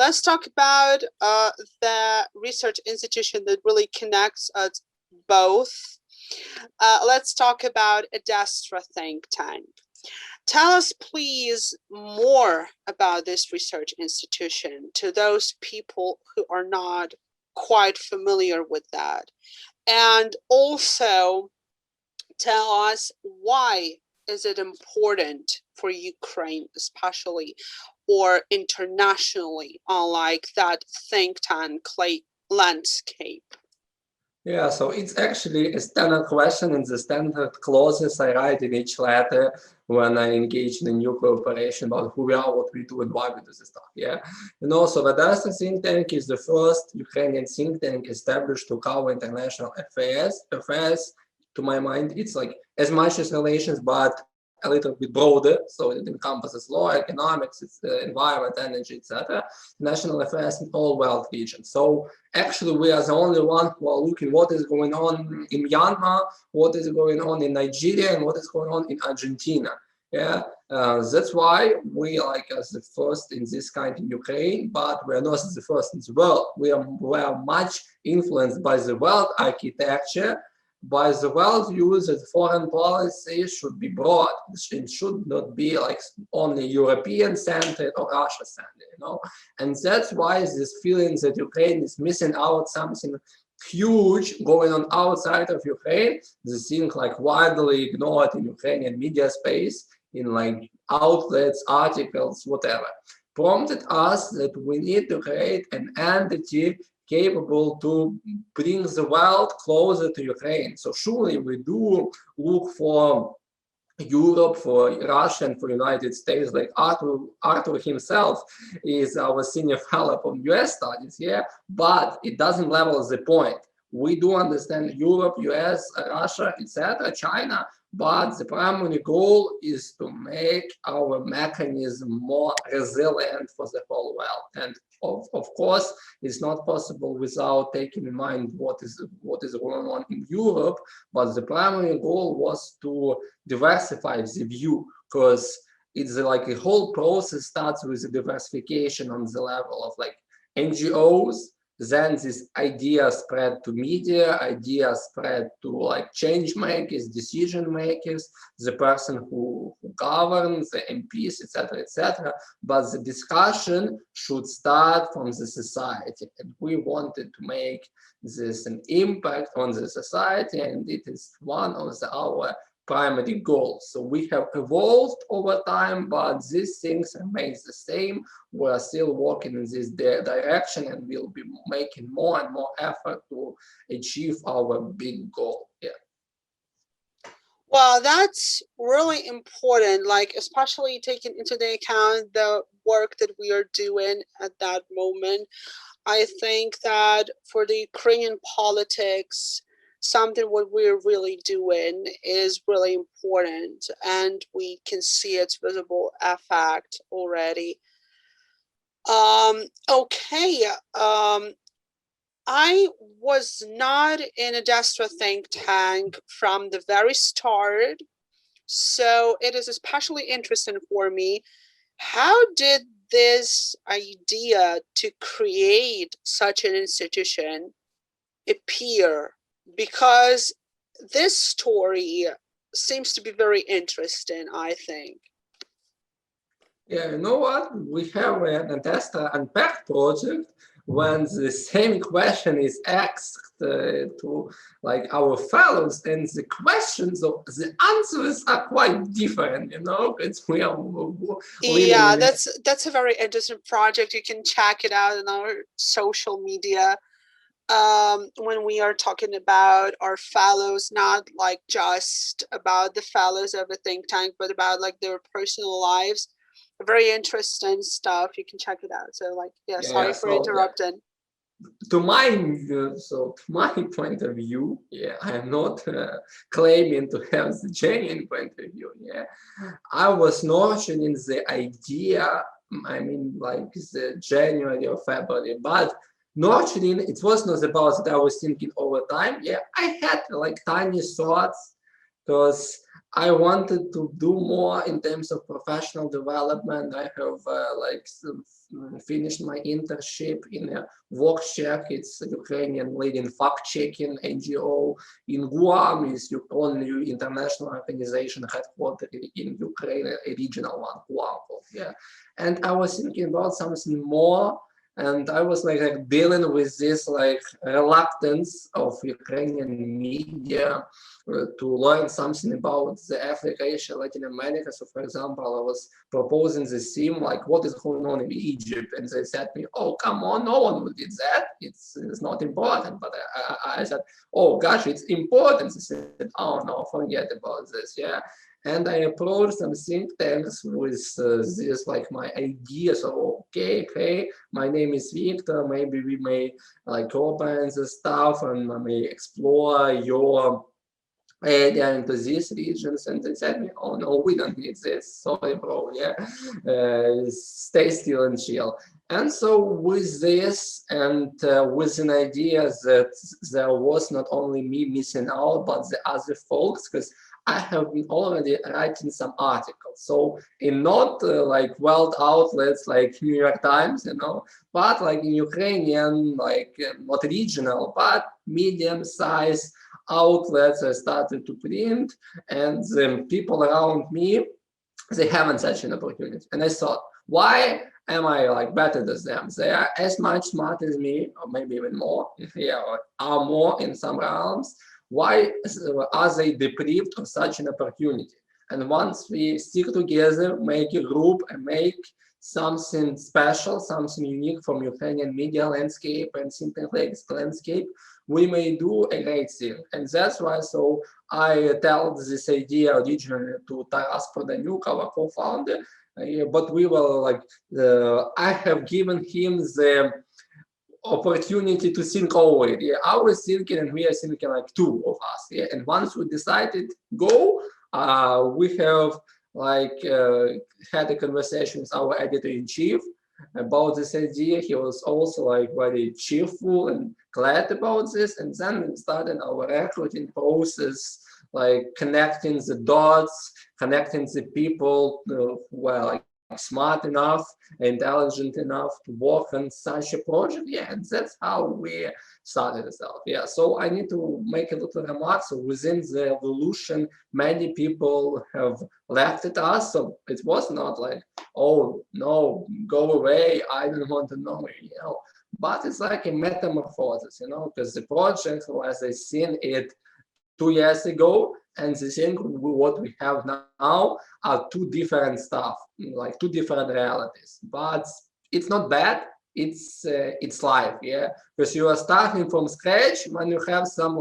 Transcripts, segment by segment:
let's talk about the research institution that really connects us both. Let's talk about ADASTRA Think Tank. Tell us, please, more about this research institution to those people who are not quite familiar with that. And also tell us, why is it important for Ukraine, especially, or internationally, unlike that think tank landscape? Yeah, so it's actually a standard question in the standard clauses I write in each letter when I engage in a new cooperation about who we are, what we do, and why we do this stuff. Yeah, and also the ADASTRA Think Tank is the first Ukrainian think tank established to cover international affairs. To my mind, it's like as much as relations, but a little bit broader, so it encompasses law, economics, environment, energy, etc., national affairs in all world regions. So actually, we are the only one who are looking what is going on in Myanmar, what is going on in Nigeria, and what is going on in Argentina. Yeah, that's why we like as the first in this kind in Ukraine, but we are not the first in the world. We are much influenced by the world architecture, by the world view that foreign policy should be broad. It should not be like only European-centered or Russia-centered, you know. And that's why this feeling that Ukraine is missing out something huge going on outside of Ukraine, this thing like widely ignored in Ukrainian media space, in like outlets, articles, whatever, prompted us that we need to create an entity capable to bring the world closer to Ukraine. So surely we do look for Europe, for Russia, and for United States. Like Arthur himself is our senior fellow on US studies, yeah, but it doesn't level the point. We do understand Europe, US, Russia, etc., China, but the primary goal is to make our mechanism more resilient for the whole world. And of course, it's not possible without taking in mind what is going on in Europe, but the primary goal was to diversify the view, because it's like a whole process starts with the diversification on the level of like NGOs. Then this idea spread to media, idea spread to like change makers, decision makers, the person who governs, the MPs, etc., etc. But the discussion should start from the society, and we wanted to make this an impact on the society, and it is one of our primary goals. So we have evolved over time, but these things remain the same. We are still working in this direction, and we'll be making more and more effort to achieve our big goal. Yeah. Well, that's really important, like especially taking into the account the work that we are doing at that moment. I think that for the Ukrainian politics, something what we're really doing is really important, and we can see its visible effect already. Okay, I was not in a ADASTRA think tank from the very start, so it is especially interesting for me. How did this idea to create such an institution appear? Because this story seems to be very interesting, I think. Yeah, you know what? We have an ADASTRA Unpacked project when the same question is asked to like our fellows, and the questions of the answers are quite different, you know, because we are yeah, that's a very interesting project. You can check it out on our social media. When we are talking about our fellows, not like just about the fellows of a think tank, but about like their personal lives. Very interesting stuff. You can check it out. So like, yeah, sorry for interrupting. To my point of view, yeah, I am not claiming to have the genuine point of view. Yeah, I was nurturing the idea. I mean, like the January or February, but nurturing, it was not about that I was thinking over time. Yeah, I had like tiny thoughts, because I wanted to do more in terms of professional development. I have finished my internship in a VoxCheck. It's a Ukrainian leading fact-checking NGO. In GUAM is the only international organization headquartered in Ukraine, a regional one, GUAM. Yeah, and I was thinking about something more. And I was like dealing with this reluctance of Ukrainian media to learn something about the Africa, Asia, Latin America. So, for example, I was proposing this theme, like what is going on in Egypt, and they said to me, "Oh, come on, no one did that. It's not important." But I said, "Oh gosh, it's important." They said, "Oh no, forget about this." Yeah. And I approached some think tanks with this, like my ideas of, okay, hey, my name is Victor, maybe we may open the stuff and may explore your area into these regions, and they said me, oh no, we don't need this, sorry bro, yeah, stay still and chill. And so with this and with an idea that there was not only me missing out, but the other folks, because I have been already writing some articles, so in not world outlets like New York Times, but like in Ukrainian, not regional, but medium-sized outlets I started to print, and the people around me, they haven't such an opportunity. And I thought, why am I better than them? They are as much smart as me, or maybe even more, or are more in some realms. Why are they deprived of such an opportunity? And once we stick together, make a group and make something special, something unique from Ukrainian media landscape and think tank landscape, we may do a great thing. And that's why so I tell this idea originally to Taras Prodanyuk, our co-founder, but we were I have given him the opportunity to think over it. Yeah, I was thinking, and we are thinking like two of us. Yeah, and once we decided go, we have had a conversation with our editor-in-chief about this idea. He was also very cheerful and glad about this, and then we started our recruiting process, connecting the dots, connecting the people who were smart enough, intelligent enough to work on such a project. Yeah, and that's how we started this out. Yeah, so I need to make a little remark. So within the evolution, many people have left at us. So it was not like, oh no, go away, I don't want to know you. But it's like a metamorphosis, because the project, as I seen it 2 years ago, and the thing what we have now are two different stuff, two different realities. But it's not bad. It's life, yeah. Because you are starting from scratch when you have some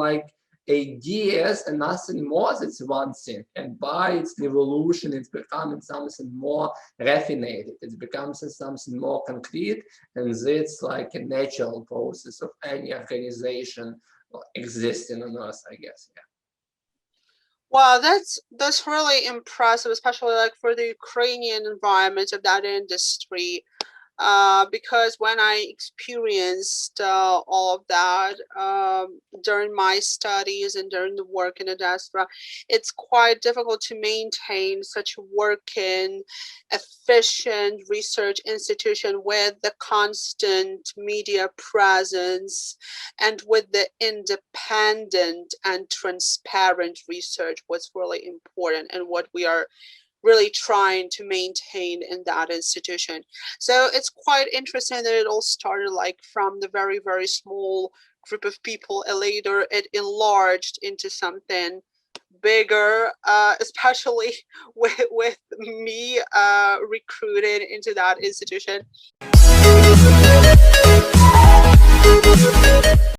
ideas and nothing more. That's one thing, and by its evolution, it's becoming something more refined. It becomes something more concrete, and it's like a natural process of any organization existing on Earth, I guess. Yeah. Wow, that's really impressive, especially for the Ukrainian environment of that industry. Because when I experienced all of that during my studies and during the work in ADASTRA, it's quite difficult to maintain such a working, efficient research institution with the constant media presence and with the independent and transparent research. What's really important and what we are really trying to maintain in that institution. So it's quite interesting that it all started from the very, very small group of people, and later it enlarged into something bigger, especially with me recruited into that institution.